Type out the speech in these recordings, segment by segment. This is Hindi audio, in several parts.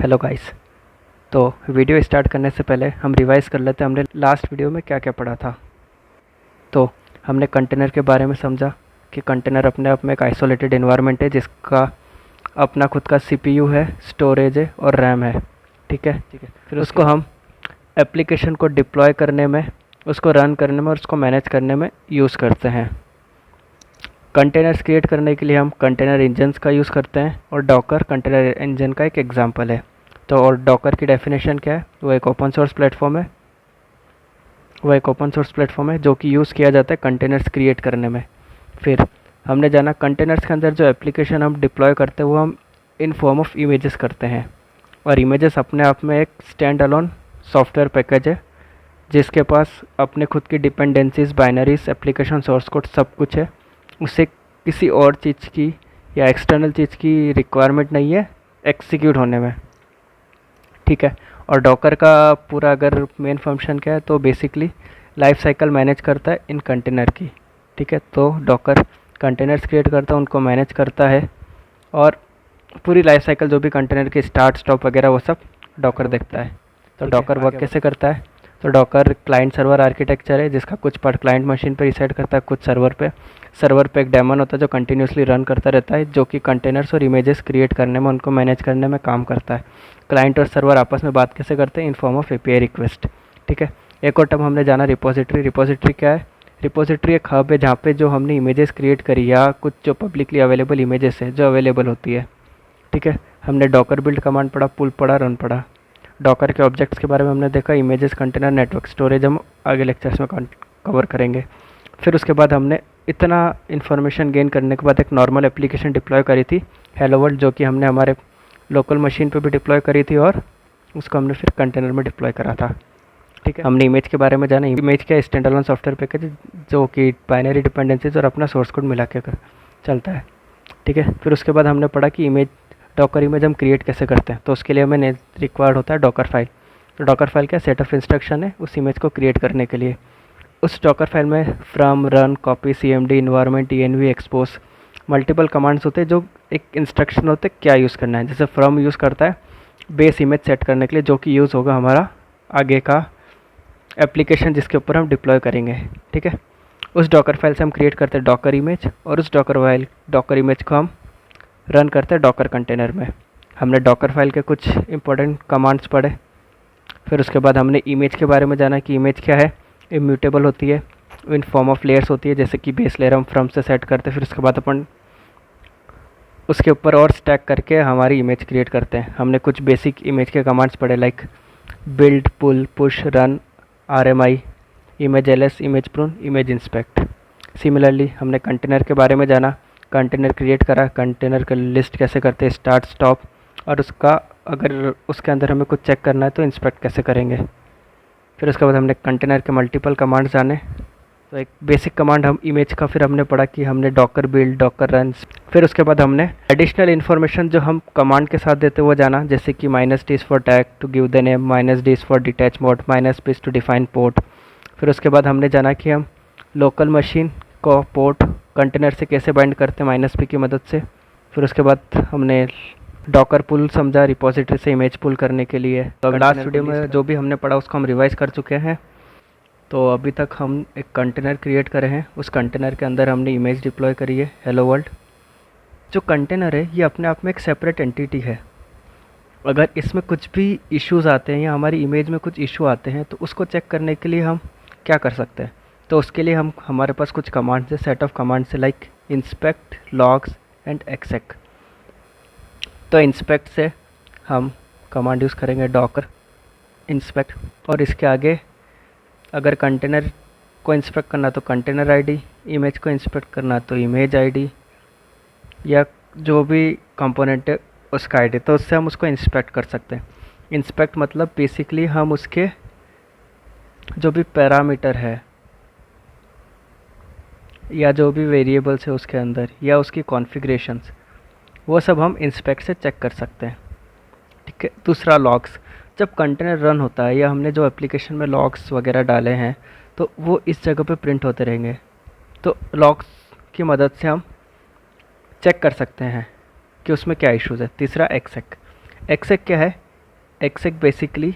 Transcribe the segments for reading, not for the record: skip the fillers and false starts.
Hello guys. तो वीडियो स्टार्ट करने से पहले हम रिवाइज कर लेते हैं हमने लास्ट वीडियो में क्या क्या पढ़ा था। तो हमने कंटेनर के बारे में समझा कि कंटेनर अपने आप में एक आइसोलेटेड एनवायरनमेंट है जिसका अपना खुद का सीपीयू है, स्टोरेज है और रैम है। ठीक है। फिर उसको हम एप्लीकेशन को डिप्लॉय करने में, उसको रन करने में और उसको मैनेज करने में यूज़ करते हैं। कंटेनर्स क्रिएट करने के लिए हम कंटेनर इंजन्स का यूज़ करते हैं और डॉकर कंटेनर इंजन का एक एग्जांपल है। तो और डॉकर की डेफिनेशन क्या है? वो एक ओपन सोर्स प्लेटफॉर्म है जो कि यूज़ किया जाता है कंटेनर्स क्रिएट करने में। फिर हमने जाना कंटेनर्स के अंदर जो एप्लीकेशन हम डिप्लॉय करते हैं वो हम इन फॉर्म ऑफ इमेजेस करते हैं, और इमेजेस अपने आप में एक स्टैंड अलोन सॉफ्टवेयर पैकेज है जिसके पास अपने खुद की dependencies, binaries, application source code सब कुछ है। उसे किसी और चीज़ की या एक्सटर्नल चीज़ की रिक्वायरमेंट नहीं है एग्जीक्यूट होने में। ठीक है। और डॉकर का पूरा अगर मेन फंक्शन क्या है तो बेसिकली लाइफ साइकिल मैनेज करता है इन कंटेनर की। ठीक है। तो डॉकर कंटेनर्स क्रिएट करता है, उनको मैनेज करता है और पूरी लाइफ साइकिल जो भी कंटेनर के स्टार्ट स्टॉप वगैरह वो सब डॉकर देखता है। तो डॉकर वर्क कैसे करता है? तो डॉकर क्लाइंट सर्वर आर्किटेक्चर है जिसका कुछ पार्ट क्लाइंट मशीन पर रिसाइड करता है, कुछ सर्वर पे एक डेमन होता है जो कंटिन्यूसली रन करता रहता है, जो कि कंटेनर्स और इमेजेस क्रिएट करने में, उनको मैनेज करने में काम करता है। क्लाइंट और सर्वर आपस में बात कैसे करते हैं? In form of API request. ठीक है। एक और टर्म हमने जाना रिपोजिटरी। रिपोजिटरी क्या है? रिपोजिटरी एक हब है जहाँ पे जो हमने इमेजेस क्रिएट करी या कुछ जो पब्लिकली अवेलेबल इमेजेस है जो अवेलेबल होती है। ठीक है। हमने डॉकर बिल्ड कमांड पढ़ा, पुल पढ़ा, रन पढ़ा। डॉकर के ऑब्जेक्ट्स के बारे में हमने देखा, इमेजेस, कंटेनर, नेटवर्क, स्टोरेज हम आगे लेक्चर्स में कवर करेंगे। फिर उसके बाद हमने इतना इन्फॉर्मेशन गेन करने के बाद एक नॉर्मल एप्लीकेशन डिप्लॉय करी थी, हेलो वर्ल्ड, जो कि हमने हमारे लोकल मशीन पे भी डिप्लॉय करी थी और उसको हमने फिर कंटेनर में डिप्लॉय करा था। ठीक है। हमने इमेज के बारे में जाना। इमेज क्या स्टैंड अलोन सॉफ्टवेयर पैकेज जो कि बाइनरी डिपेंडेंसीज और अपना सोर्स कोड मिला के चलता है। ठीक है। फिर उसके बाद हमने पढ़ा कि डॉकर इमेज हम क्रिएट कैसे करते हैं। तो उसके लिए हमें रिक्वायर्ड होता है डॉकर फाइल। तो डॉकर फाइल क्या सेट ऑफ इंस्ट्रक्शन है उस इमेज को क्रिएट करने के लिए। उस डॉकर फाइल में from, run, copy, cmd, environment, env, expose multiple commands होते हैं जो एक इंस्ट्रक्शन होते हैं क्या यूज़ करना है। जैसे फ्रॉम यूज़ करता है बेस इमेज सेट करने के लिए जो कि यूज़ होगा हमारा आगे का एप्लीकेशन जिसके ऊपर हम डिप्लॉय करेंगे। ठीक है। उस डॉकर फाइल से हम क्रिएट करते हैं डॉकर इमेज और उस डॉकर इमेज को हम रन करते हैं डॉकर कंटेनर में। हमने डॉकर फाइल के कुछ इंपॉर्टेंट कमांड्स पढ़े। फिर उसके बाद हमने इमेज के बारे में जाना कि इमेज क्या है, इम्यूटेबल होती है, इन फॉर्म ऑफ लेयर्स होती है, जैसे कि बेस लेयर हम फ्रॉम से सेट करते हैं, फिर उसके बाद अपन उसके ऊपर और स्टैक करके हमारी इमेज क्रिएट करते हैं। हमने कुछ बेसिक इमेज के कमांड्स पढ़े like build, pull, push, run, RMI, image LS, image prune, image inspect. Similarly हमने कंटेनर के बारे में जाना, कंटेनर क्रिएट करा, कंटेनर का लिस्ट कैसे करते हैं, स्टार्ट, स्टॉप, और उसका अगर उसके अंदर हमें कुछ चेक करना है तो इंस्पेक्ट कैसे करेंगे। फिर उसके बाद हमने कंटेनर के मल्टीपल कमांड्स जाने। तो एक बेसिक कमांड हम इमेज का फिर हमने पढ़ा कि हमने डॉकर बिल्ड, डॉकर रन। फिर उसके बाद हमने एडिशनल इन्फॉर्मेशन जो हम कमांड के साथ देते वो जाना, जैसे कि -d for tag to give the name, -d for detach mode, -p to define port. फिर उसके बाद हमने जाना कि हम लोकल मशीन को पोर्ट कंटेनर से कैसे बाइंड करते हैं -p की मदद से। फिर उसके बाद हमने डॉकर पुल समझा रिपोजिटरी से इमेज पुल करने के लिए। तो लास्ट वीडियो में जो भी हमने पढ़ा उसको हम रिवाइज कर चुके हैं। तो अभी तक हम एक कंटेनर क्रिएट करे हैं, उस कंटेनर के अंदर हमने इमेज डिप्लॉय करी है हेलो वर्ल्ड। जो कंटेनर है ये अपने आप में एक सेपरेट एंटिटी है। अगर इसमें कुछ भी इश्यूज़ आते हैं या हमारी इमेज में कुछ इशू आते हैं तो उसको चेक करने के लिए हम क्या कर सकते हैं? तो उसके लिए हमारे पास कुछ कमांड्स है, सेट ऑफ कमांड्स है like inspect, logs and exec. तो इंस्पेक्ट से हम कमांड यूज़ करेंगे डॉकर इंस्पेक्ट, और इसके आगे अगर कंटेनर को इंस्पेक्ट करना तो कंटेनर आईडी, इमेज को इंस्पेक्ट करना तो इमेज आईडी, या जो भी कंपोनेंट है उसका आईडी, तो उससे हम उसको इंस्पेक्ट कर सकते हैं। इंस्पेक्ट मतलब बेसिकली हम उसके जो भी पैरामीटर है या जो भी वेरिएबल्स है उसके अंदर या उसकी कॉन्फ़िगरेशंस, वो सब हम इंस्पेक्ट से चेक कर सकते हैं। ठीक है। दूसरा लॉग्स, जब कंटेनर रन होता है या हमने जो एप्लीकेशन में लॉग्स वगैरह डाले हैं तो वो इस जगह पे प्रिंट होते रहेंगे, तो लॉग्स की मदद से हम चेक कर सकते हैं कि उसमें क्या इश्यूज़ है। तीसरा एक्सेक। एक्सेक क्या है? एक्सेक बेसिकली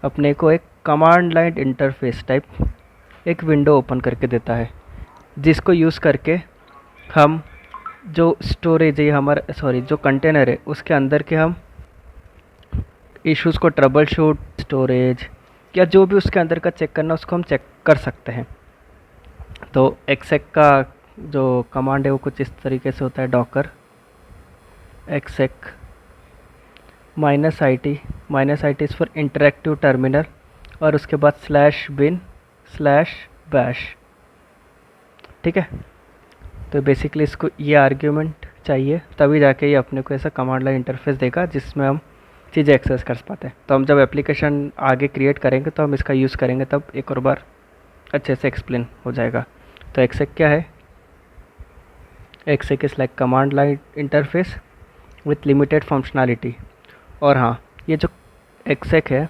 अपने को एक कमांड लाइन इंटरफेस टाइप एक विंडो ओपन करके देता है, जिसको यूज़ करके हम जो स्टोरेज है हमारा जो कंटेनर है उसके अंदर के हम इश्यूज़ को ट्रबल शूट, स्टोरेज या जो भी उसके अंदर का चेक करना उसको हम चेक कर सकते हैं। तो एक्सेक का जो कमांड है वो कुछ इस तरीके से होता है, docker exec -it is for interactive terminal और उसके बाद /bin/bash। ठीक है, तो बेसिकली इसको ये आर्ग्यूमेंट चाहिए, तभी जाके ये अपने को ऐसा कमांड लाइन इंटरफेस देगा जिसमें हम चीज़ें एक्सेस कर पाते हैं। तो हम जब एप्लीकेशन आगे क्रिएट करेंगे तो हम इसका यूज़ करेंगे, तब एक और बार अच्छे से एक्सप्लेन हो जाएगा। तो एक्सेक क्या है? Exec is like command line interface with limited functionality. और हाँ, ये जो एक्सेक है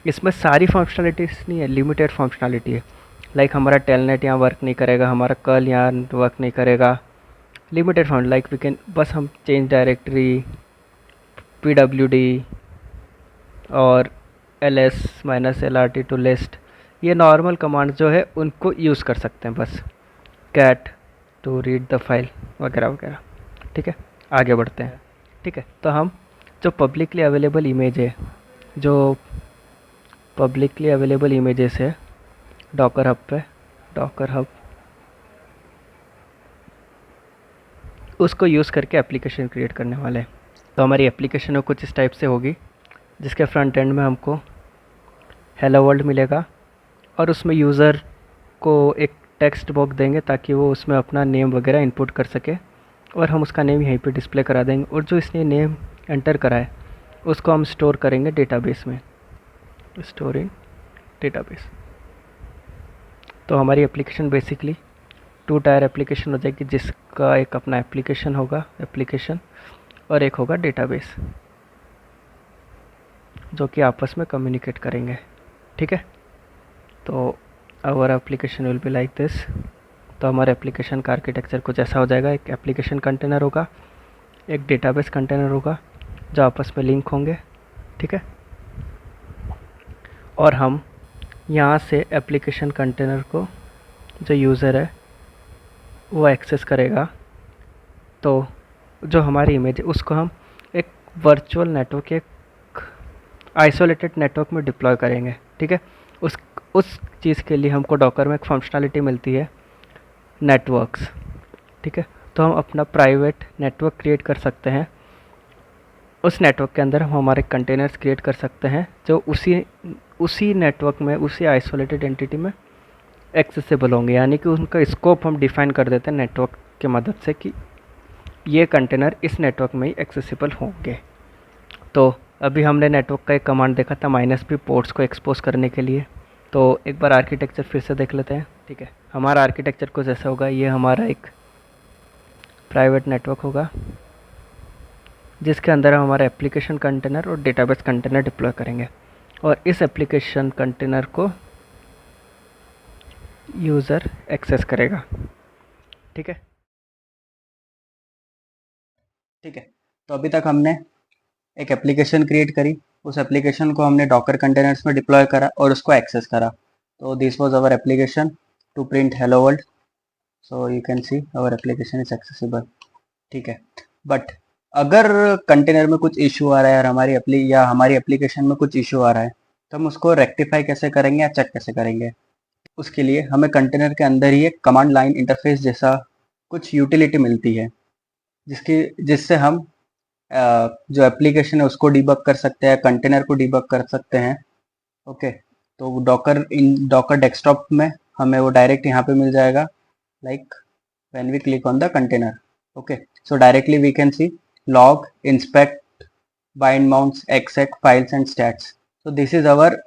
इसमें सारी फंक्शनैलिटीज़ नहीं है, लिमिटेड फंक्शनैलिटी है। लाइक हमारा टेलनेट यहाँ वर्क नहीं करेगा, हमारा कर्ल यहाँ वर्क नहीं करेगा, limited function like we can बस हम चेंज डायरेक्टरी, pwd और ls-lrt टू लिस्ट, ये नॉर्मल कमांड जो है उनको यूज़ कर सकते हैं, बस cat to read the file वगैरह वगैरह। ठीक है, आगे बढ़ते हैं। ठीक है, तो हम जो पब्लिकली अवेलेबल इमेज है, जो पब्लिकली अवेलेबल इमेजेस है डॉकर हब पे, डॉकर हब उसको यूज़ करके एप्लीकेशन क्रिएट करने वाले हैं। तो हमारी एप्लीकेशन कुछ इस टाइप से होगी, जिसके फ्रंट एंड में हमको हेलो वर्ल्ड मिलेगा और उसमें यूज़र को एक टेक्स्ट बॉक्स देंगे ताकि वो उसमें अपना नेम वगैरह इनपुट कर सके और हम उसका नेम यहीं पे डिस्प्ले करा देंगे। और जो इसने नेम एंटर करा है उसको हम स्टोर करेंगे डेटाबेस में, स्टोर इन डेटाबेस। तो हमारी एप्लीकेशन बेसिकली 2 टायर एप्लीकेशन हो जाएगी, जिसका एक अपना एप्लीकेशन होगा एप्लीकेशन और एक होगा डेटाबेस, जो कि आपस में कम्युनिकेट करेंगे। ठीक है, तो our application will be like this. तो हमारे एप्लीकेशन का आर्किटेक्चर कुछ ऐसा हो जाएगा, एक एप्लीकेशन कंटेनर होगा, एक डेटाबेस कंटेनर होगा जो आपस में लिंक होंगे। ठीक है, और हम यहाँ से एप्लीकेशन कंटेनर को जो यूज़र है वो एक्सेस करेगा। तो जो हमारी इमेज है उसको हम एक वर्चुअल नेटवर्क, एक आइसोलेटेड नेटवर्क में डिप्लॉय करेंगे। ठीक है, उस चीज़ के लिए हमको डॉकर में एक फंक्शनैलिटी मिलती है नेटवर्क्स। ठीक है, तो हम अपना प्राइवेट नेटवर्क क्रिएट कर सकते हैं, उस नेटवर्क के अंदर हम हमारे कंटेनर्स क्रिएट कर सकते हैं जो उसी नेटवर्क में, उसी आइसोलेटेड एंटिटी में एक्सेसिबल होंगे। यानी कि उनका स्कोप हम डिफ़ाइन कर देते हैं नेटवर्क की मदद से कि ये कंटेनर इस नेटवर्क में ही एक्सेसिबल होंगे। तो अभी हमने नेटवर्क का एक कमांड देखा था -p पोर्ट्स को एक्सपोज करने के लिए। तो एक बार आर्किटेक्चर फिर से देख लेते हैं। ठीक है, हमारा आर्किटेक्चर कुछ ऐसा होगा, ये हमारा एक प्राइवेट नेटवर्क होगा जिसके अंदर हम हमारा एप्लीकेशन कंटेनर और डेटाबेस कंटेनर डिप्लॉय करेंगे और इस एप्लीकेशन कंटेनर को यूज़र एक्सेस करेगा। ठीक है, ठीक है। तो अभी तक हमने एक एप्लीकेशन क्रिएट करी, उस एप्लीकेशन को हमने डॉकर कंटेनर्स में डिप्लॉय करा और उसको एक्सेस करा। तो this was our application to print hello world. So you can see our application is accessible. ठीक है, बट अगर कंटेनर में कुछ इशू आ रहा है और हमारी एप्लीकेशन में कुछ इशू आ रहा है तो हम उसको रेक्टिफाई कैसे करेंगे या चेक कैसे करेंगे? उसके लिए हमें कंटेनर के अंदर ही एक कमांड लाइन इंटरफेस जैसा कुछ यूटिलिटी मिलती है, जिससे हम जो एप्लीकेशन है उसको डीबग कर सकते हैं, कंटेनर को डीबग कर सकते हैं। ओके, तो डॉकर डेस्कटॉप में हमें वो डायरेक्ट यहाँ पे मिल जाएगा, like when we click on the container. Okay, so directly we can see log, inspect, bind mounts, exec, files and stats. So this is our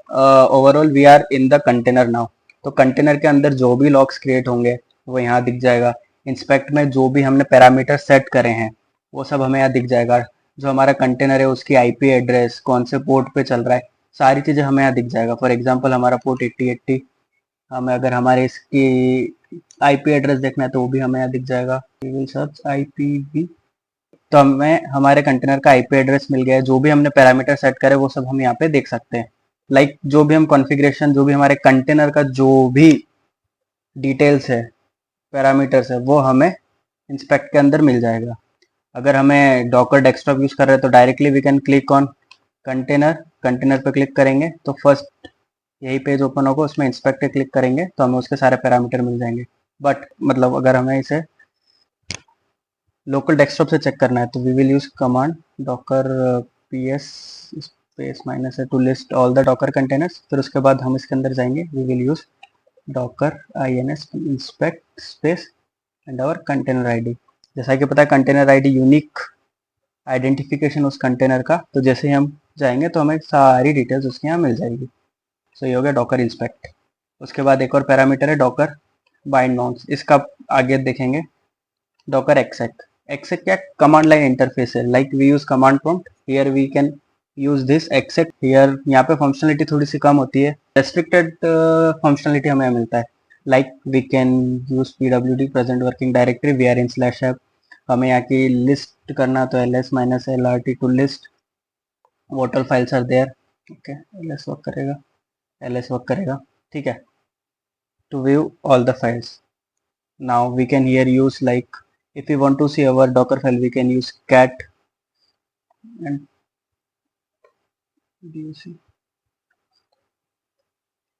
overall we are in the container now. तो कंटेनर के अंदर जो भी लॉग्स क्रिएट होंगे वो यहाँ दिख जाएगा। इंस्पेक्ट में जो भी हमने पैरामीटर सेट करे हैं वो सब हमें यहाँ दिख जाएगा। जो हमारा कंटेनर है उसकी आईपी एड्रेस, कौन से पोर्ट पे चल रहा है, सारी चीज़ें हमें यहाँ दिख जाएगा। फॉर एग्जांपल हमारा पोर्ट 8080, हमें अगर हमारे इसकी आईपी एड्रेस देखना है तो वो भी हमें यहाँ दिख जाएगा। वी विल सर्च IPv तो हमें हमारे कंटेनर का आईपी एड्रेस मिल गया है, जो भी हमने पैरामीटर सेट करे वो सब हम यहाँ पे देख सकते हैं। लाइक जो भी हम कॉन्फ़िगरेशन, जो भी हमारे कंटेनर का जो भी डिटेल्स है, पैरामीटर्स है, वो हमें इंस्पेक्ट के अंदर मिल जाएगा। अगर हमें डॉकर डेस्कटॉप यूज कर रहे हैं तो directly we can click on container, container पे क्लिक करेंगे तो फर्स्ट यही पेज ओपन होगा, उसमें इंस्पेक्ट पे क्लिक करेंगे तो हमें उसके सारे पैरामीटर मिल जाएंगे। बट मतलब अगर हमें इसे लोकल डेस्कटॉप से चेक करना है तो we will use command docker PS space minus to list all the docker containers. फिर उसके बाद हम इसके अंदर जाएंगे, we will use docker INS inspect space and our container ID. जैसा कि पता है कंटेनर आईडी यूनिक आइडेंटिफिकेशन उस कंटेनर का, तो जैसे ही हम जाएंगे तो हमें सारी डिटेल्स उसके यहाँ मिल जाएगी। सो ये हो गया डॉकर इंस्पेक्ट। उसके बाद एक और पैरामीटर है डॉकर बाइंड माउंट्स, इसका आगे देखेंगे। डॉकर एक्सेक, एक्सेक क्या कमांड लाइन इंटरफेस है, like we use command prompt, here we can use this exec. Here यहाँ पे फंक्शनलिटी थोड़ी सी कम होती है, रेस्ट्रिक्टेड फंक्शनलिटी हमें मिलता है। Like we can use PWD present working directory we are in slash app. हमें यहाँ की लिस्ट करना तो ls-lrt to list what all files are there। Okay ls work करेगा, ls वर्क करेगा, ठीक है। to view all the files, now we can here use, like if we want to see our docker file we can use cat and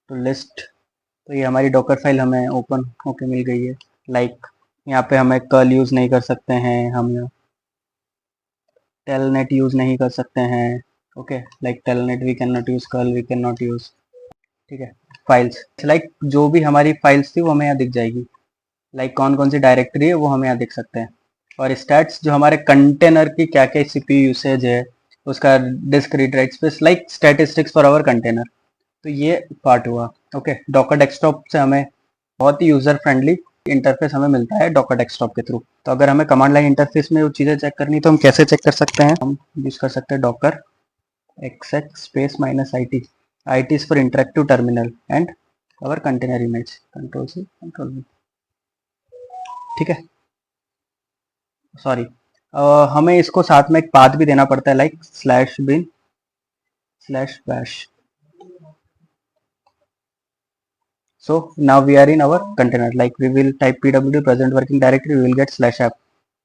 to list। तो ये हमारी डॉकर फाइल हमें ओपन होके मिल गई है। लाइक यहाँ पे हमें कर्ल यूज नहीं कर सकते हैं, हम टेलनेट यूज नहीं कर सकते हैं। Okay like telnet we can not use, curl we can not use, ठीक है। फाइल्स, लाइक जो भी हमारी फाइल्स थी वो हमें यहाँ दिख जाएगी। लाइक कौन कौन सी डायरेक्टरी है वो हम यहाँ देख सकते हैं। और स्टैट्स जो हमारे कंटेनर की क्या क्या CPU यूसेज है, उसका disk read write space, like statistics for our container. तो ये पार्ट हुआ। ओके डॉकर डेस्कटॉप से हमें बहुत ही यूजर फ्रेंडली इंटरफेस हमें मिलता है डॉकर डेस्कटॉप के थ्रू। तो अगर हमें कमांड लाइन इंटरफेस में वो चीज़ें चेक करनी तो हम कैसे चेक कर सकते हैं, हम यूज कर सकते हैं Docker exec space minus IT is for interactive terminal and our container image, control C control V, ठीक है। सॉरी हमें इसको साथ में एक पाथ भी देना पड़ता है, like /bin/bash। so now we are in our container, like we will type pwd present working directory, we will get /app।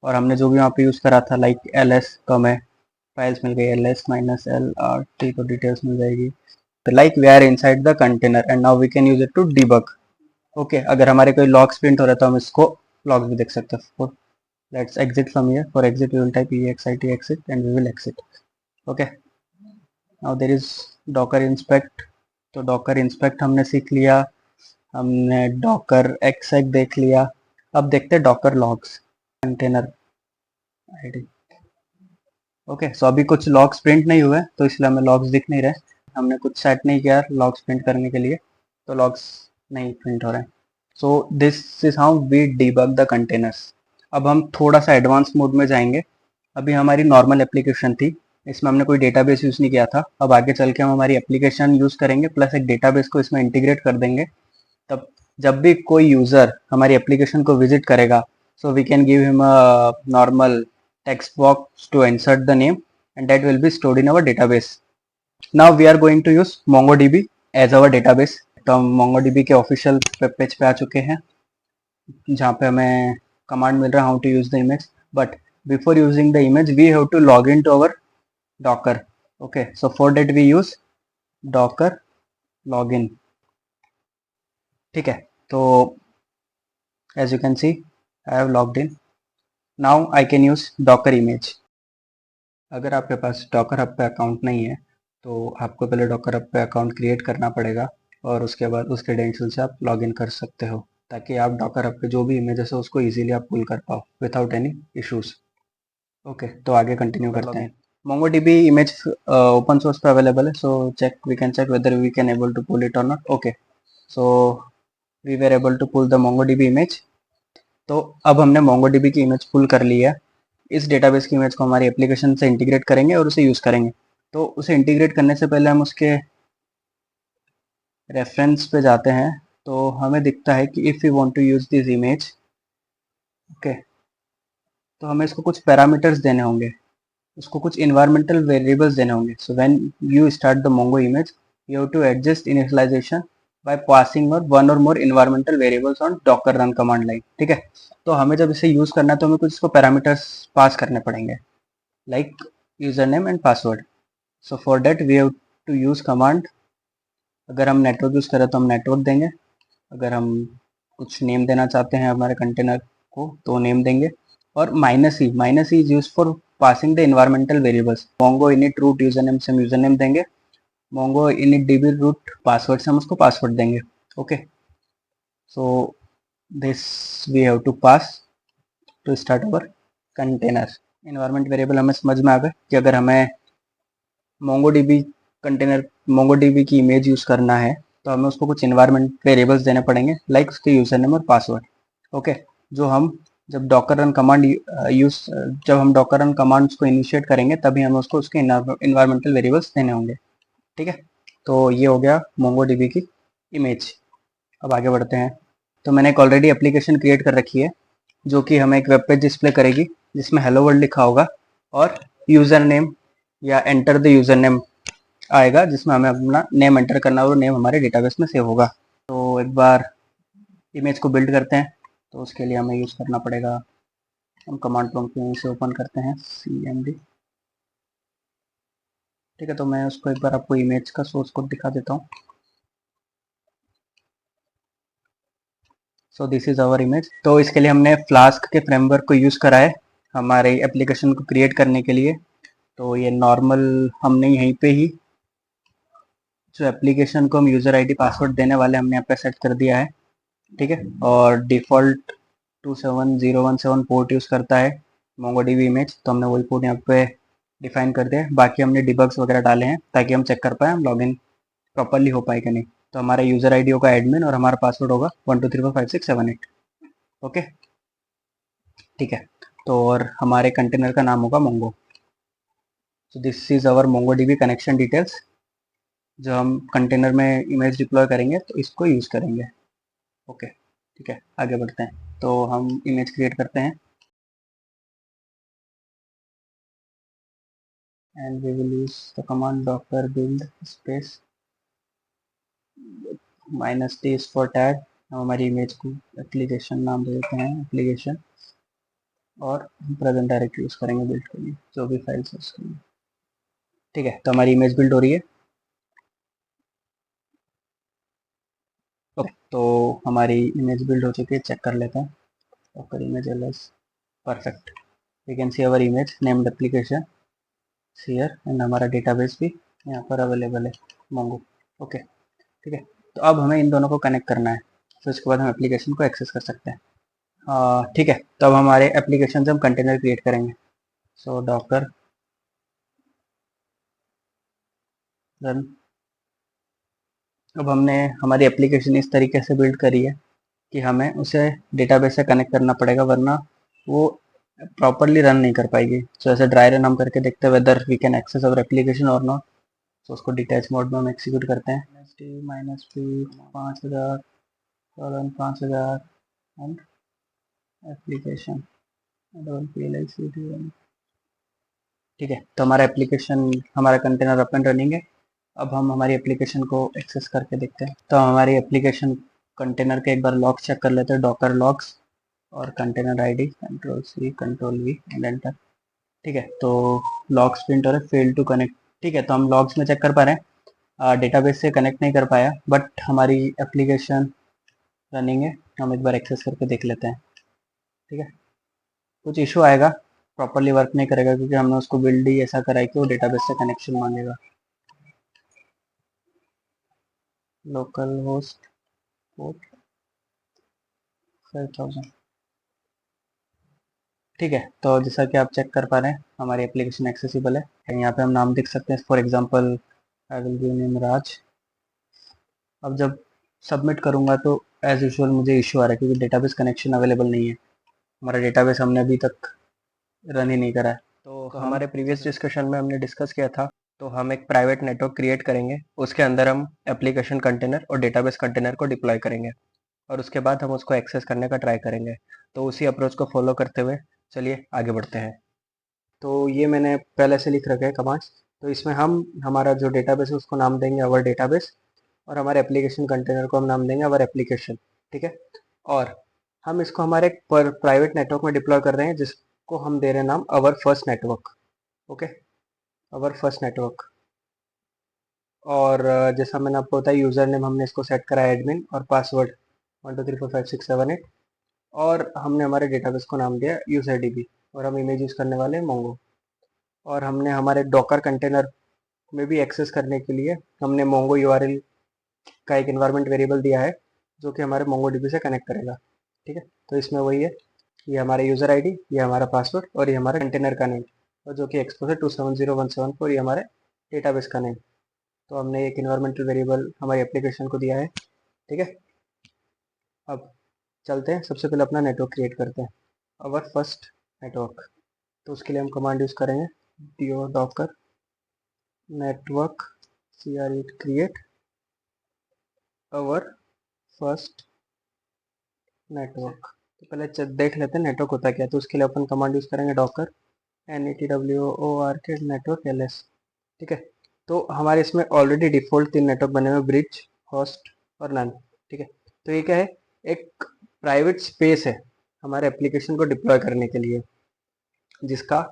और हमने जो भी वहाँ पे यूज करा था लाइक ls, तो हमें फाइल्स मिल गई ls-lrt, तो डिटेल्स मिल जाएगी। तो like we are inside the container and now we can use it to debug. Okay अगर हमारे कोई लॉग्स प्रिंट हो रहा है तो हम इसको लॉग्स भी देख सकते हैं। Let's exit from here, for exit we will type exit exit and we will exit. Okay now there is docker inspect. तो डॉकर इंस्पेक्ट हमने सीख लिया, हमने डॉकर एक्सेक देख लिया। अब देखते हैं Docker logs, container ID. Okay so अभी कुछ लॉग्स प्रिंट नहीं हुए तो इसलिए हमें लॉग्स दिख नहीं रहे, हमने कुछ सेट नहीं किया लॉग्स प्रिंट करने के लिए, तो लॉग्स नहीं प्रिंट हो रहे हैं। So this is how we debug the containers. अब हम थोड़ा सा एडवांस मोड में जाएंगे। अभी हमारी नॉर्मल एप्लीकेशन थी, इसमें हमने कोई डेटाबेस यूज़ नहीं किया था। अब आगे चल के हम हमारी एप्लीकेशन यूज़ करेंगे प्लस एक डेटाबेस को इसमें इंटीग्रेट कर देंगे। तब जब भी कोई यूज़र हमारी एप्लीकेशन को विजिट करेगा, so we can give him a normal text box to insert the name and that will be stored in our database। now we are going to use MongoDB as our database। तो हम MongoDB के ऑफिशियल वेब पेज पे आ चुके हैं जहाँ पे हमें कमांड मिल रहा है how to use the image. But before using the image we have to log in to our docker. Okay so for that we use docker login, ठीक है। तो as you can see I have logged in, now I can use docker image. अगर आपके पास डॉकर हब पे अकाउंट नहीं है तो आपको पहले डॉकर हब पे अकाउंट क्रिएट करना पड़ेगा और उसके बाद उस क्रेडेंशियल से आप लॉगिन कर सकते हो ताकि आप डॉकर हब पे जो भी इमेजेस है उसको इजीली आप पुल कर पाओ विदाउट एनी इश्यूज। ओके तो आगे कंटिन्यू करते हैं। MongoDB इमेज ओपन सोर्स पे अवेलेबल है, so check we can check whether we can able to pull it or not. Okay so we were able to pull the MongoDB image. तो अब हमने MongoDB की इमेज पुल कर ली है। इस डेटाबेस की इमेज को हमारी एप्लीकेशन से इंटीग्रेट करेंगे और उसे यूज़ करेंगे। तो उसे इंटीग्रेट करने से पहले हम उसके रेफरेंस पे जाते हैं, तो हमें दिखता है कि if you want to use this image, okay तो हमें इसको कुछ पैरामीटर्स देने होंगे, उसको कुछ इन्वायरमेंटल वेरिएबल्स देने होंगे. So when you start the Mongo image, you have to adjust initialization by passing or one or more environmental variables on Docker run command line. ठीक है, तो हमें जब इसे यूज करना है तो हमें कुछ इसको पैरामीटर्स पास करने पड़ेंगे, like user name and password. So for that we have to use command. अगर हम नेटवर्क यूज करें तो हम नेटवर्क देंगे. अगर हम कुछ नेम देना चाहते हैं हमारे कंटेनर को तो नेम देंगे. और minus E is use for passing the environmental variables. Mongo init root user name से हम यूजर नेम देंगे. Mongo init DB root password से हम उसको पासवर्ड देंगे. Okay, so this we have to pass to start our container. Environment variable हमें समझ में आ गए कि अगर हमें मोंगोडीबी कंटेनर मोंगोडीबी की इमेज यूज करना है तो हमें उसको कुछ इन्वायरमेंट वेरिएबल्स देने पड़ेंगे, लाइक उसके यूजर नेम और पासवर्ड. ओके, जो हम जब डॉकर रन कमांड यूज जब हम डॉकर रन कमांड्स को इनिशिएट करेंगे तभी हमें उसको उसके इन्वायरमेंटल वेरिएबल्स देने होंगे. ठीक है, तो ये हो गया मोंगोडीबी की इमेज. अब आगे बढ़ते हैं. तो मैंने एक ऑलरेडी एप्लीकेशन क्रिएट कर रखी है जो कि हमें एक वेब पेज डिस्प्ले करेगी जिसमें हेलो वर्ल्ड लिखा होगा और यूजर नेम या एंटर द यूजर नेम आएगा जिसमें हमें अपना नेम एंटर करना और नेम हमारे डेटाबेस में सेव होगा. तो एक बार इमेज को बिल्ड करते हैं तो उसके लिए हमें यूज़ करना पड़ेगा, हम कमांड प्रॉम्प्ट में इसे ओपन करते हैं cmd. ठीक है, तो मैं उसको एक बार आपको इमेज का सोर्स कोड दिखा देता हूँ. So this is our image. तो इसके लिए हमने फ्लास्क के फ्रेमवर्क को यूज़ करा है हमारे एप्लीकेशन को क्रिएट करने के लिए. तो ये नॉर्मल हमने यहीं पे ही जो एप्लीकेशन को हम यूज़र आईडी पासवर्ड देने वाले हमने यहाँ पे सेट कर दिया है. ठीक है, और डिफ़ॉल्ट 27017 पोर्ट यूज़ करता है मोंगोडीबी इमेज, तो हमने वही पोर्ट यहाँ पे डिफाइन कर दिया है. बाकी हमने डिबग्स वगैरह डाले हैं ताकि हम चेक कर पाए हम लॉगिन प्रॉपरली हो पाए कि नहीं. तो हमारा यूज़र आईडी होगा एडमिन और हमारा पासवर्ड होगा 12345678. ओके, ठीक है, तो और हमारे कंटेनर का नाम होगा mongo. So this is our MongoDB connection details. जो हम कंटेनर में इमेज डिप्लॉय करेंगे तो इसको यूज़ करेंगे. ओके, ठीक है, आगे बढ़ते हैं. तो हम इमेज क्रिएट करते हैं and we will use the command docker build space -t is for tag. हम हमारी इमेज को एप्लीकेशन नाम दे देते हैं एप्लीकेशन और हम प्रेजेंट डायरेक्टरी यूज़ करेंगे बिल्ड के लिए जो भी फाइल है उसके लिए. ठीक है, तो हमारी इमेज बिल्ड हो रही है. ओके, तो हमारी इमेज बिल्ड हो चुकी है, चेक कर लेते हैं. docker image ls perfect. We can see our image named application here and हमारा डेटाबेस भी यहाँ पर अवेलेबल है मोंगो. ओके, ठीक है, तो अब हमें इन दोनों को कनेक्ट करना है. तो इसके बाद हम एप्लीकेशन को एक्सेस कर सकते हैं. ठीक है, तो अब हमारे एप्लीकेशन से हम कंटेनर क्रिएट करेंगे. सो डॉकर रन. अब हमने हमारी एप्लीकेशन इस तरीके से बिल्ड करी है कि हमें उसे डेटाबेस से कनेक्ट करना पड़ेगा वरना वो प्रॉपरली रन नहीं कर पाएगी. सो ऐसे ड्राई रन हम करके देखते हैं whether we can access our application और नॉट. तो उसको डिटैच मोड में हम एक्सिक्यूट करते हैं. -p 5000 5000 and application. ठीक है, तो हमारा एप्लीकेशन हमारा कंटेनर अप एंड रनिंग है. अब हम हमारी एप्लीकेशन को एक्सेस करके देखते हैं. तो हमारी एप्लीकेशन कंटेनर के एक बार लॉग चेक कर लेते हैं, डॉकर लॉग्स और container ID Ctrl+C Ctrl+V and enter. ठीक है, तो लॉग्स प्रिंट हो रहे फेल टू कनेक्ट. ठीक है, तो हम लॉग्स में चेक कर पा रहे हैं डेटाबेस से कनेक्ट नहीं कर पाया बट हमारी एप्लीकेशन रनिंग है. हम एक बार एक्सेस करके देख लेते हैं. ठीक है, कुछ इशू आएगा, प्रॉपरली वर्क नहीं करेगा क्योंकि हमने उसको बिल्ड ही ऐसा करा है कि वो डेटाबेस से कनेक्शन मांगेगा. Local host port 5000. ठीक है, तो जैसा कि आप चेक कर पा रहे हैं हमारी एप्लीकेशन एक्सेसिबल है. यहाँ पे हम नाम देख सकते हैं, for example I will give name Raj. अब जब सबमिट करूँगा तो एज यूजुअल मुझे इशू आ रहा है क्योंकि डेटाबेस कनेक्शन अवेलेबल नहीं है. हमारा डेटाबेस हमने अभी तक रन ही नहीं करा है. तो हमारे प्रीवियस डिस्कशन में हमने डिस्कस किया था, तो हम एक प्राइवेट नेटवर्क क्रिएट करेंगे, उसके अंदर हम एप्लीकेशन कंटेनर और डेटाबेस कंटेनर को डिप्लॉय करेंगे और उसके बाद हम उसको एक्सेस करने का ट्राई करेंगे. तो उसी अप्रोच को फॉलो करते हुए चलिए आगे बढ़ते हैं। तो ये मैंने पहले से लिख रखा है कमांड्स। तो इसमें हम हमारा जो डेटाबेस है उसको नाम देंगे अवर डेटाबेस, और हमारे एप्लीकेशन कंटेनर को हम नाम देंगे अवर एप्लीकेशन। ठीक है। और हम इसको हमारे प्राइवेट नेटवर्क में डिप्लॉय कर रहे हैं, जिसको हम दे रहे हैं नाम our first network. Okay, our first network. और जैसा मैंने आपको बताया, यूज़र नेम हमने इसको सेट करा है एडमिन, और पासवर्ड 1234567 और हमने हमारे डेटाबेस को नाम दिया यूजरडीबी, और हम इमेज यूज़ करने वाले हैं मोंगो। और हमने हमारे डॉकर कंटेनर में भी एक्सेस करने के लिए हमने मोंगो यूआरएल का एक इन्वायरमेंट वेरिएबल दिया है, जो कि हमारे मोंगो डीबी से कनेक्ट करेगा। ठीक है। तो इसमें वही है, ये हमारा यूज़र आईडी, ये हमारा पासवर्ड, और ये हमारा कंटेनर का नेम, और जो कि एक्सपोज है 270174, ये हमारे डेटाबेस का नेम। तो हमने एक इन्वायरमेंटल वेरिएबल हमारी एप्लीकेशन को दिया है। ठीक है। अब चलते हैं, सबसे पहले अपना नेटवर्क क्रिएट करते हैं, अवर फर्स्ट नेटवर्क। तो उसके लिए हम कमांड यूज़ करेंगे do docker network create our first network. तो पहले देख लेते हैं नेटवर्क होता क्या है। तो उसके लिए अपन कमांड यूज़ करेंगे डॉकर network नेटवर्क ls। ठीक है। तो हमारे इसमें ऑलरेडी डिफ़ॉल्ट 3 नेटवर्क बने हुए, ब्रिज, होस्ट और नन। ठीक है। तो ये क्या है, एक प्राइवेट स्पेस है हमारे एप्लीकेशन को डिप्लॉय करने के लिए, जिसका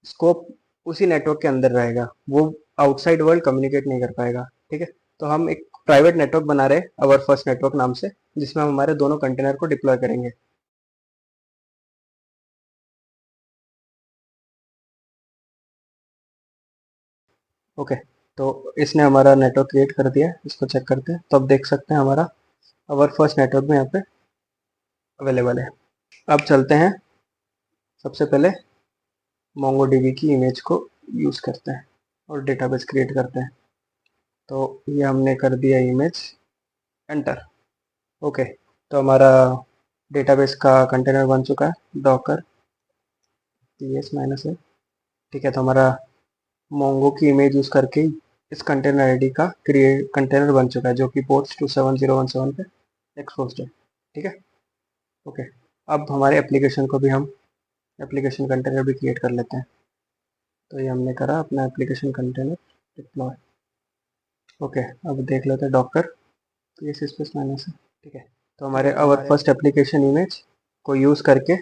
स्कोप उसी नेटवर्क के अंदर रहेगा, वो आउटसाइड वर्ल्ड कम्युनिकेट नहीं कर पाएगा। ठीक है। तो हम एक प्राइवेट नेटवर्क बना रहे हैं अवर फर्स्ट नेटवर्क नाम से, जिसमें हम हमारे दोनों कंटेनर को डिप्लॉय करेंगे। ओके। तो इसने हमारा नेटवर्क क्रिएट कर दिया, इसको चेक करते हैं। तो अब देख सकते हैं हमारा अवर फर्स्ट नेटवर्क में यहाँ पे अवेलेबल है। अब चलते हैं, सबसे पहले मोंगोडीबी की इमेज को यूज़ करते हैं और डेटाबेस क्रिएट करते हैं। तो ये हमने कर दिया इमेज, एंटर। ओके। तो हमारा डेटाबेस का कंटेनर बन चुका है डॉकर -है। ठीक है। तो हमारा मोंगो की इमेज यूज़ करके ही इस कंटेनर आईडी का क्रिएट कंटेनर बन चुका है, जो कि पोर्ट 27017 पे एक्सपोज्ड है। ठीक है। ओके। अब हमारे एप्लीकेशन को भी हम एप्लीकेशन कंटेनर भी क्रिएट कर लेते हैं। तो ये हमने करा अपना एप्लीकेशन कंटेनर डिप्लॉय। ओके। अब देख लेते हैं डॉकर -. है। ठीक है। तो हमारे अवर फर्स्ट एप्लीकेशन इमेज को यूज़ करके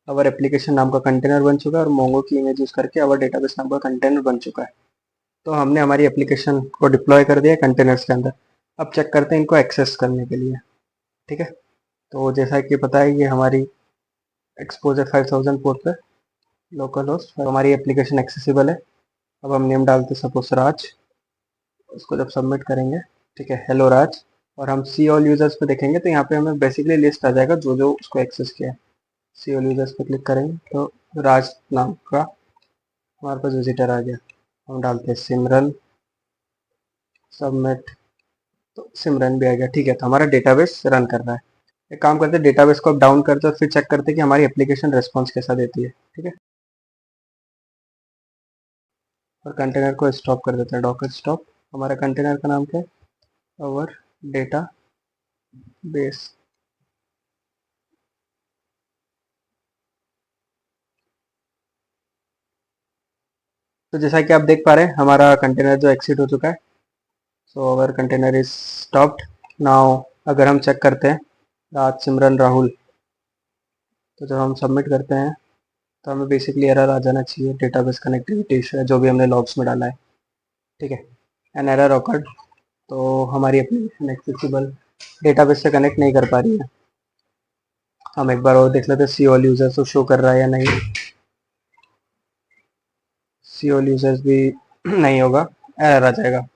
अवर एप्लीकेशन नाम का कंटेनर बन चुका है, और मोंगो की इमेज यूज़ करके अवर डेटाबेस नाम का कंटेनर बन चुका है। तो हमने हमारी एप्लीकेशन को डिप्लॉय कर दिया कंटेनर्स के अंदर। अब चेक करते हैं इनको एक्सेस करने के लिए। ठीक है। तो जैसा कि पता है, ये हमारी एक्सपोज है 5000 पोर्ट पे लोकल होस्ट, हमारी एप्लीकेशन एक्सेसिबल है। अब हम नेम डालते सपोज राज, उसको जब सबमिट करेंगे, ठीक है, हेलो राज, और हम सी ऑल यूजर्स पे देखेंगे तो यहाँ पे हमें बेसिकली लिस्ट आ जाएगा जो जो उसको एक्सेस किया है। सी ऑल यूजर्स पे क्लिक करेंगे तो राज नाम का हमारे पास विजिटर आ गया। हम डालते हैं सिमरन, सबमिट, तो सिमरन भी आ गया। ठीक है। तो हमारा डेटाबेस रन कर रहा है। एक काम करते हैं, डेटाबेस को अब डाउन करते हैं और फिर चेक करते हैं कि हमारी एप्लीकेशन रिस्पॉन्स कैसा देती है। ठीक है। और कंटेनर को स्टॉप कर देते हैं, डॉकर स्टॉप। हमारा कंटेनर का नाम क्या है, अवर डेटा बेस। तो जैसा कि आप देख पा रहे हैं, हमारा कंटेनर जो एक्सिट हो चुका है। सो अवर कंटेनर इज स्टॉप्ड नाउ। अगर हम चेक करते हैं राज, सिमरन, राहुल, तो जब हम सबमिट करते हैं तो हमें बेसिकली एरर आ जाना चाहिए, डेटाबेस कनेक्टिविटी इशू है, जो भी हमने लॉग्स में डाला है। ठीक है। An error awkward. तो हमारी एप्लीकेशन एक्सेसिबल डेटाबेस से कनेक्ट नहीं कर पा रही है। हम एक बार और देख लेते हैं सी ऑल यूजर्स को शो कर रहा है या नहीं। सी ऑल यूजर्स भी नहीं होगा, एरर आ जाएगा,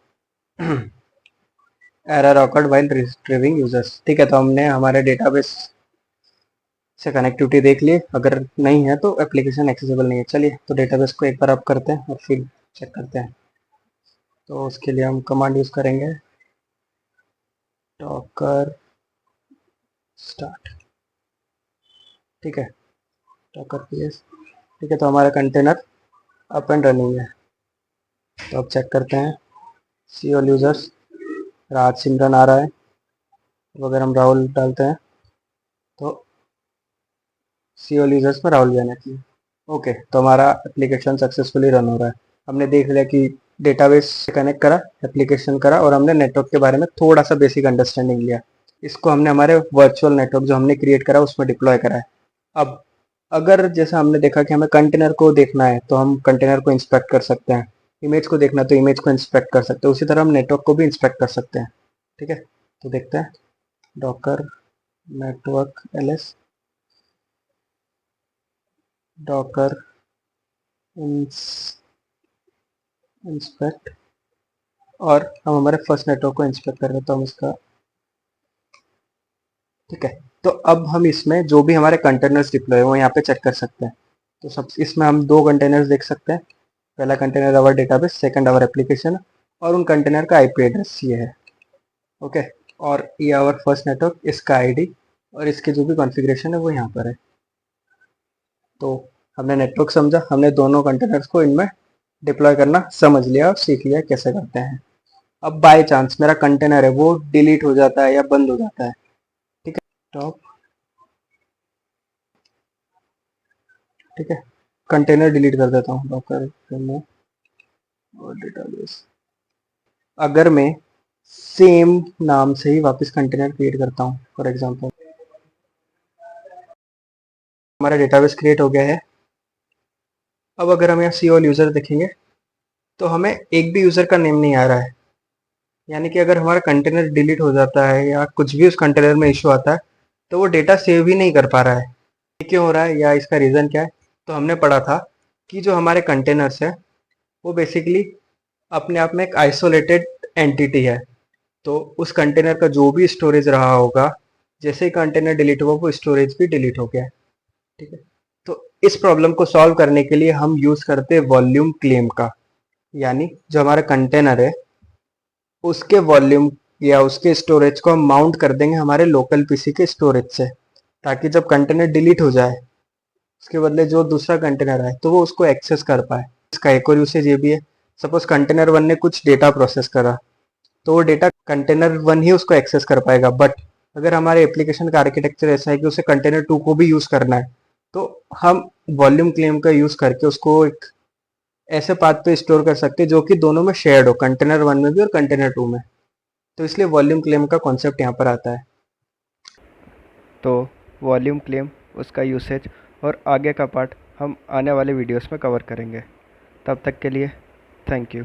error awkward while retrieving users. ठीक है। तो हमने हमारे डेटाबेस से कनेक्टिविटी देख ली, अगर नहीं है तो एप्लीकेशन एक्सेसिबल नहीं है। चलिए, तो डेटाबेस को एक बार अप करते हैं और फिर चेक करते हैं। तो उसके लिए हम कमांड यूज़ करेंगे डॉकर स्टार्ट। ठीक है, डॉकर पीएस। ठीक है। तो हमारा कंटेनर अप एंड रनिंग है। तो अब चेक करते हैं, सी ऑल यूजर्स, राज, सिमरन आ रहा है। तो अगर हम राहुल डालते हैं तो सीओल यूजर्स में राहुल बनर्जी। ओके, तो हमारा एप्लीकेशन सक्सेसफुली रन हो रहा है। हमने देख लिया कि डेटाबेस से कनेक्ट करा, एप्लीकेशन करा, और हमने नेटवर्क के बारे में थोड़ा सा बेसिक अंडरस्टैंडिंग लिया। इसको हमने हमारे वर्चुअल नेटवर्क जो हमने क्रिएट करा उसमें डिप्लॉय करा है। अब अगर जैसा हमने देखा कि हमें कंटेनर को देखना है तो हम कंटेनर को इंस्पेक्ट कर सकते हैं, इमेज को देखना है तो इमेज को इंस्पेक्ट कर सकते हैं, उसी तरह हम नेटवर्क को भी इंस्पेक्ट कर सकते हैं। ठीक है, तो देखते हैं Docker network LS Docker inspect, और हम हमारे फर्स्ट नेटवर्क को इंस्पेक्ट कर रहे हैं तो हम इसका, ठीक है। तो अब हम इसमें जो भी हमारे कंटेनर्स डिप्लॉय वो यहाँ पे चेक कर सकते हैं। तो सब इसमें हम दो कंटेनर्स देख सकते हैं। पहला container our database, second our application, और उन कंटेनर का आईपी एड्रेस ये है। ओके, और ये आवर फर्स्ट नेटवर्क, इसका आईडी और इसके जो भी कॉन्फ़िगरेशन है वो यहाँ पर है। तो हमने नेटवर्क समझा, हमने दोनों कंटेनर्स को इनमें डिप्लॉय करना समझ लिया और सीख लिया कैसे करते हैं। अब बाय चांस मेरा कंटेनर है वो डिलीट हो जाता है या बंद हो जाता है, ठीक है, टॉप, ठीक है, कंटेनर डिलीट कर देता हूँ, डॉकर रिमूव और डेटाबेस। अगर मैं सेम नाम से ही वापस कंटेनर क्रिएट करता हूँ, फॉर एग्जांपल हमारा डेटाबेस क्रिएट हो गया है। अब अगर हम यहाँ सी ऑल यूज़र देखेंगे तो हमें एक भी यूज़र का नेम नहीं आ रहा है, यानी कि अगर हमारा कंटेनर डिलीट हो जाता है या कुछ भी उस कंटेनर में इशू आता है तो वो डेटा सेव ही नहीं कर पा रहा है। ये क्यों हो रहा है या इसका रीज़न क्या है? तो हमने पढ़ा था कि जो हमारे कंटेनर्स है वो बेसिकली अपने आप में एक आइसोलेटेड एंटिटी है। तो उस कंटेनर का जो भी स्टोरेज रहा होगा, जैसे ही कंटेनर डिलीट हुआ वो स्टोरेज भी डिलीट हो गया, ठीक है। तो इस प्रॉब्लम को सॉल्व करने के लिए हम यूज़ करते हैं वॉल्यूम क्लेम का, यानी जो हमारा कंटेनर है उसके वॉल्यूम या उसके स्टोरेज को हम माउंट कर देंगे हमारे लोकल पीसी के स्टोरेज से, ताकि जब कंटेनर डिलीट हो जाए उसके बदले जो दूसरा कंटेनर आए तो वो उसको एक्सेस कर पाए। इसका एक और यूसेज ये भी है, सपोज कंटेनर वन ने कुछ डेटा प्रोसेस करा तो वो डेटा कंटेनर वन ही उसको एक्सेस कर पाएगा, बट अगर हमारे एप्लीकेशन का आर्किटेक्चर ऐसा है कि उसे कंटेनर टू को भी यूज़ करना है तो हम वॉल्यूम क्लेम का यूज़ करके उसको एक ऐसे पाथ पे स्टोर कर सकते हैं जो कि दोनों में शेयर्ड हो, कंटेनर वन में भी और कंटेनर टू में। तो इसलिए वॉल्यूम क्लेम का कॉन्सेप्ट यहाँ पर आता है। तो वॉल्यूम क्लेम, उसका यूसेज और आगे का पार्ट हम आने वाले वीडियोस में कवर करेंगे। तब तक के लिए थैंक यू।